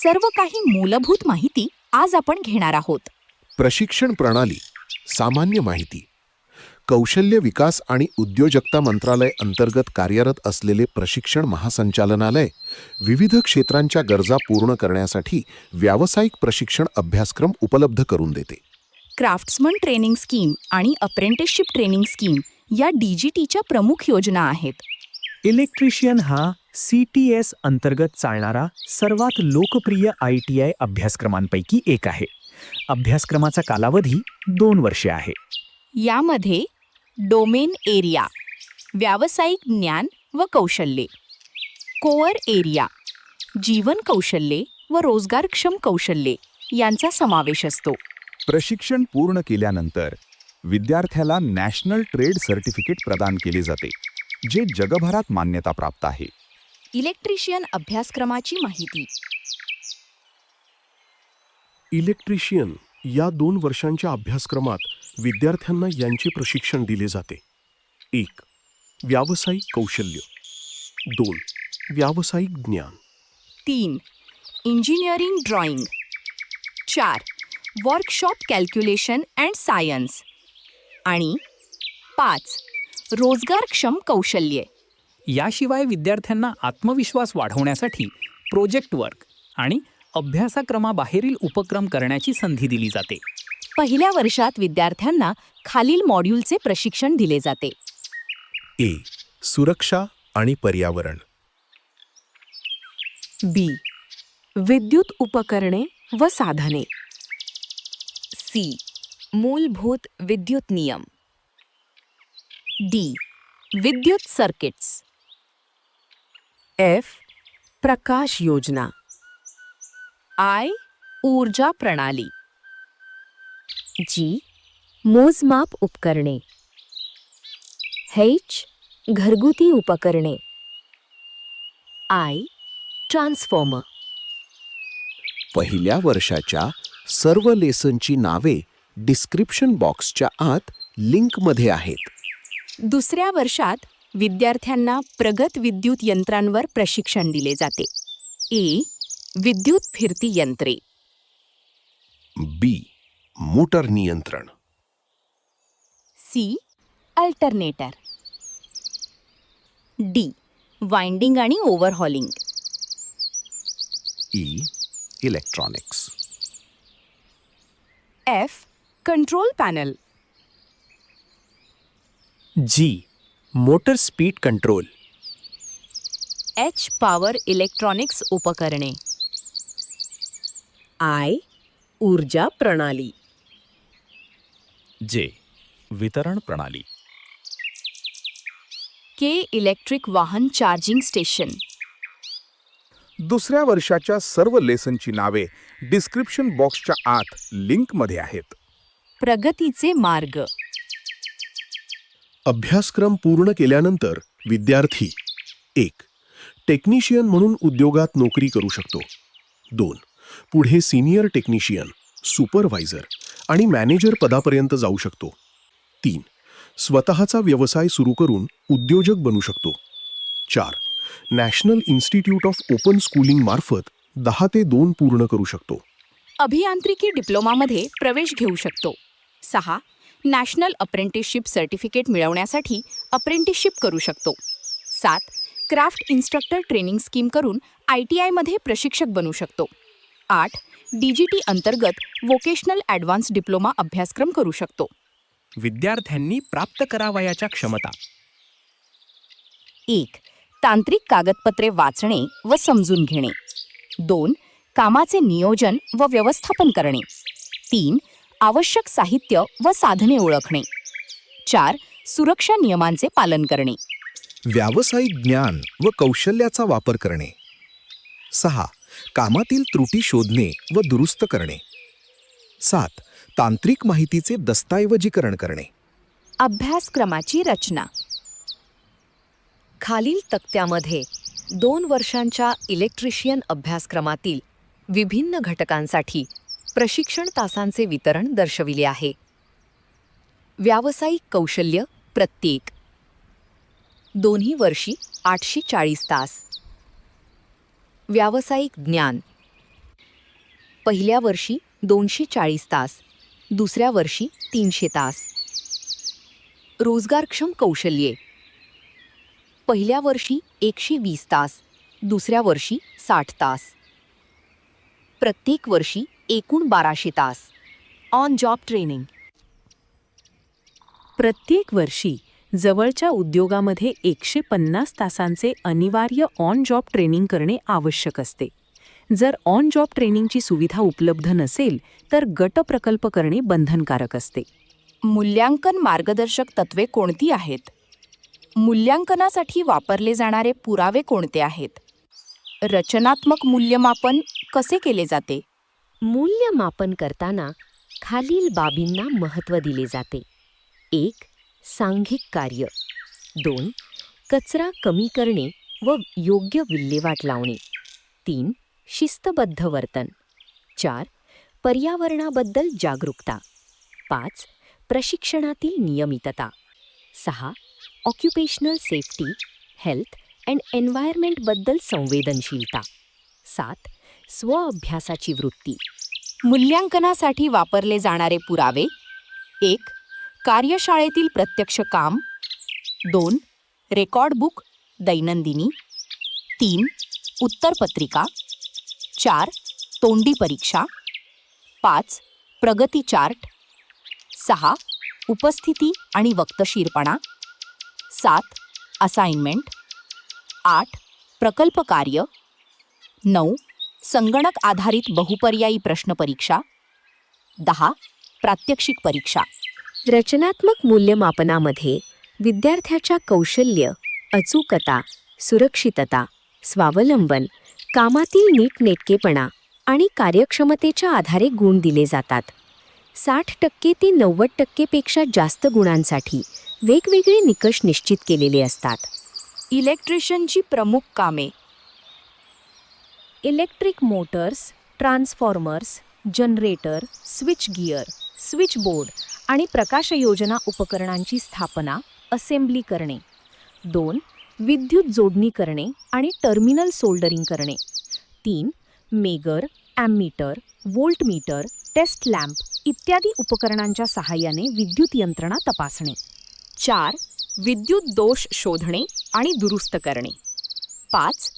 सर्व काही मूलभूत माहिती आज आपण घेणार आहोत. प्रशिक्षण प्रणाली, सामान्य माहिती. कौशल्य विकास आणि उद्योजकता मंत्रालय अंतर्गत कार्यरत असलेले प्रशिक्षण महासंचालनालय विविध क्षेत्रांच्या गरजा पूर्ण करण्यासाठी व्यावसायिक प्रशिक्षण अभ्यासक्रम उपलब्ध करून देते. क्राफ्ट्समन ट्रेनिंग स्कीम आणि अप्रेंटिसशिप ट्रेनिंग स्कीम या DGTच्या प्रमुख योजना आहेत. इलेक्ट्रिशियन हा CTS अंतर्गत चालणारा सर्वात लोकप्रिय ITI अभ्यासक्रमांपैकी एक आहे. अभ्यासक्रमाचा कालावधी 2 वर्षे आहे. यामध्ये डोमेन एरिया, व्यावसायिक ज्ञान व कौशल्ये, कोअर एरिया, जीवन कौशल्ये व रोजगारक्षम कौशल्ये यांचा समावेश असतो. प्रशिक्षण पूर्ण केल्यानंतर विद्यार्थ्याला नॅशनल ट्रेड सर्टिफिकेट प्रदान केले जाते, जे जगभरात मान्यता प्राप्त आहे. इलेक्ट्रिशियन अभ्यासक्रमाची माहिती. इलेक्ट्रिशियन या 2 वर्षांच्या अभ्यासक्रमात विद्यार्थ्यांना यांचे प्रशिक्षण दिले जाते. 1. व्यावसायिक कौशल्य. 2. व्यावसायिक ज्ञान. 3. Engineering drawing. 4. Workshop calculation and science. आणि 5. रोजगारक्षम कौशल्ये. याशिवाय विद्यार्थ्यांना आत्मविश्वास वाढवण्यासाठी प्रोजेक्ट वर्क आणि अभ्यासक्रमाबाहेरील उपक्रम करण्याची संधी दिली जाते. पहिल्या वर्षात विद्यार्थ्यांना खालील मॉड्यूलचे प्रशिक्षण दिले जाते. A. सुरक्षा आणि पर्यावरण. B. विद्युत उपकरणे व साधने. C. मूलभूत विद्युत नियम. D. विद्युत सर्किट्स. F. प्रकाश योजना. I. ऊर्जा प्रणाली. G. मोजमाप उपकरणे. H. घरगुती उपकरणे. I. ट्रान्सफॉर्मर. पहिल्या वर्षाच्या सर्व लेसनची नावे डिस्क्रिप्शन बॉक्सच्या आत लिंकमध्ये आहेत. दुसऱ्या वर्षात विद्यार्थ्यांना प्रगत विद्युत यंत्रांवर प्रशिक्षण दिले जाते. A. विद्युत फिरती यंत्रे. B. मोटर नियंत्रण. C. अल्टरनेटर. D. वाइंडिंग आणि ओव्हरहॉलिंग. E. Electronics. F. Control panel. G. Motor speed control. H. Power electronics उपकरणे. I. ऊर्जा प्रणाली. J. वितरण प्रणाली. K. इलेक्ट्रिक वाहन चार्जिंग स्टेशन. दुसऱ्या वर्षाच्या सर्व लेसनची नावे डिस्क्रिप्शन बॉक्सच्या आत लिंकमध्ये आहेत. प्रगतीचे मार्ग. अभ्यासक्रम पूर्ण केल्यानंतर विद्यार्थी 1. टेक्निशियन म्हणून उद्योगात नोकरी करू शकतो. 2. पुढे सिनियर टेक्निशियन, सुपरवायझर आणि मॅनेजर पदापर्यंत जाऊ शकतो. 3. स्वतःचा व्यवसाय सुरू करून उद्योजक बनू शकतो. 4. National institute of open schooling मार्फत 10 ते 2 पूर्ण करू शकतो. अभियांत्रिकी डिप्लोमामध्ये प्रवेश घेऊ शकतो. 6. नॅशनल अप्रेंटिसशिप सर्टिफिकेट मिळवण्यासाठी अप्रेंटिसशिप करू शकतो. 7. क्राफ्ट इन्स्ट्रक्टर ट्रेनिंग स्कीम करून ITI प्रशिक्षक बनू शकतो. 8. DGT अंतर्गत वोकेशनल ॲडव्हान्स डिप्लोमा अभ्यासक्रम करू शकतो. विद्यार्थ्यांनी प्राप्त करावयाच्या क्षमता. 1. तांत्रिक कागदपत्रे वाचणे व समजून घेणे. 2. कामाचे नियोजन व व्यवस्थापन करणे. 3. आवश्यक साहित्य व साधने ओळखणे. 4. सुरक्षा नियमांचे पालन करणे. व्यावसायिक ज्ञान व कौशल्याचा वापर करणे. 6. कामातील त्रुटी शोधणे व दुरुस्त करणे. 7. तांत्रिक माहितीचे दस्तऐवजीकरण करणे. अभ्यासक्रमाची रचना. खालील तक्त्यामध्ये 2 वर्षांच्या इलेक्ट्रिशियन अभ्यासक्रमातील विभिन्न घटकांसाठी प्रशिक्षण तासांचे वितरण दर्शविले आहे. व्यावसायिक कौशल्य प्रत्येक दोन्ही वर्षी 840 तास. व्यावसायिक ज्ञान पहिल्या वर्षी 240 तास, दुसऱ्या वर्षी 300 तास. रोजगारक्षम कौशल्ये. पहिल्या वर्षी 120 तास, दुसऱ्या वर्षी 60 तास. प्रत्येक वर्षी एकूण 1200 तास. On job training. प्रत्येक वर्षी जवळच्या उद्योगामध्ये 150 तासांचे अनिवार्य ऑन जॉब ट्रेनिंग करणे आवश्यक असते. जर ऑन जॉब ट्रेनिंगची सुविधा उपलब्ध नसेल तर गट प्रकल्प करणे बंधनकारक असते. मूल्यांकन मार्गदर्शक तत्वे कोणती आहेत? मूल्यांकनासाठी वापरले जाणारे पुरावे कोणते आहेत? रचनात्मक मूल्यमापन कसे केले जाते? मूल्यमापन करताना खालील बाबींना महत्त्व दिले जाते. 1. सांघिक कार्य. 2. कचरा कमी करणे व योग्य विल्हेवाट लावणे. 3. शिस्तबद्ध वर्तन. 4. पर्यावरणाबद्दल जागरूकता. 5. प्रशिक्षणातील नियमितता. 6. ऑक्युपेशनल सेफ्टी, हेल्थ अँड एन्व्हायरमेंटबद्दल संवेदनशीलता. 7. स्वअभ्यासाची वृत्ती. मूल्यांकनासाठी वापरले जाणारे पुरावे. 1. कार्यशाळेतील प्रत्यक्ष काम. 2. रेकॉर्ड बुक दैनंदिनी. 3. उत्तरपत्रिका. 4. तोंडी परीक्षा. 5. प्रगती चार्ट. 6. उपस्थिती आणि वक्तशीरपणा. 7. असाइनमेंट. 8. प्रकल्प कार्य. 9. संगणक आधारित बहुपर्यायी प्रश्नपरीक्षा. 10. प्रात्यक्षिक परीक्षा. रचनात्मक मूल्यमापनामध्ये विद्यार्थ्याच्या कौशल्य, अचूकता, सुरक्षितता, स्वावलंबन, कामातील नीटनेटकेपणा आणि कार्यक्षमतेच्या आधारे गुण दिले जातात. 60% ते 90% पेक्षा जास्त गुणांसाठी वेगवेगळे निकष निश्चित केलेले असतात. इलेक्ट्रिशियनची प्रमुख कामे. Electric Motors, transformers, generator, switch gear, switch board आणि प्रकाशयोजना उपकरणांची स्थापना, असेंब्ली करणे. 2. विद्युत जोडणी करणे आणि टर्मिनल सोल्डरिंग करणे. 3. मेगर, ॲम्मीटर, व्होल्टमीटर, टेस्ट लॅम्प इत्यादी उपकरणांच्या सहाय्याने विद्युत यंत्रणा तपासणे. 4. विद्युत दोष शोधणे आणि दुरुस्त करणे. 5.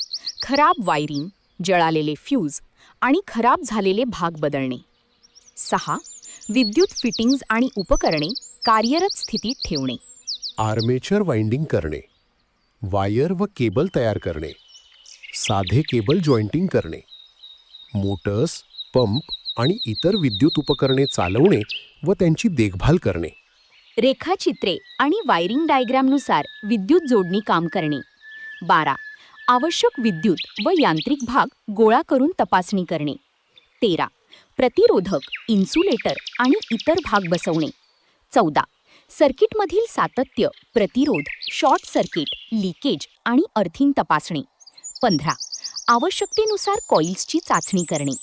खराब वायरिंग, जळालेले फ्यूज आणि खराब झालेले भाग बदलणे. 6. विद्युत फिटिंग्ज आणि उपकरणे कार्यरत स्थितीत ठेवणे. आर्मेचर वाइंडिंग करणे, वायर व केबल तयार करणे, साधे केबल जॉईंटिंग करणे, मोटर्स, पंप आणि इतर विद्युत उपकरणे चालवणे व त्यांची देखभाल करणे. रेखाचित्रे आणि वायरिंग डायग्रामनुसार विद्युत जोडणी काम करणे. 12. आवश्यक विद्युत व यांत्रिक भाग गोळा करून तपासणी करणे. 13. प्रतिरोधक, इन्सुलेटर आणि इतर भाग बसवणे. 14. सर्किटमधील सातत्य, प्रतिरोध, शॉर्ट सर्किट, लिकेज आणि अर्थिंग तपासणे. 15. आवश्यकतेनुसार कॉइल्सची चाचणी करणे.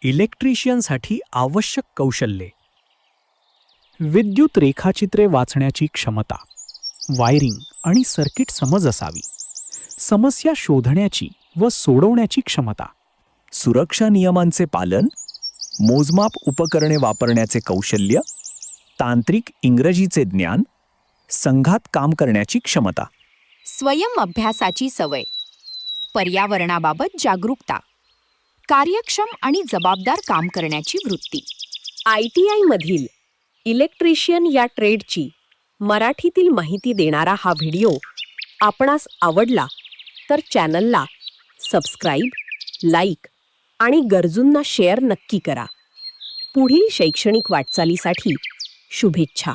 इलेक्ट्रिशियनसाठी आवश्यक कौशल्ये. विद्युत रेखाचित्रे वाचण्याची क्षमता, वायरिंग आणि सर्किट समज असावी. समस्या शोधण्याची व सोडवण्याची क्षमता, सुरक्षा नियमांचे पालन, मोजमाप उपकरणे वापरण्याचे कौशल्य, तांत्रिक इंग्रजीचे ज्ञान, संघात काम करण्याची क्षमता. स्वयं अभ्यासाची सवय, पर्यावरणाबाबत जागरूकता, कार्यक्षम आणि जबाबदार काम करण्याची वृत्ती. ITI-मधील इलेक्ट्रिशियन या ट्रेडची मराठीतील माहिती देणारा हा व्हिडिओ आपणास आवडला तर चॅनलला सबस्क्राईब, लाईक आणि गरजूंना शेअर नक्की करा. पुढील शैक्षणिक वाटचालीसाठी शुभेच्छा.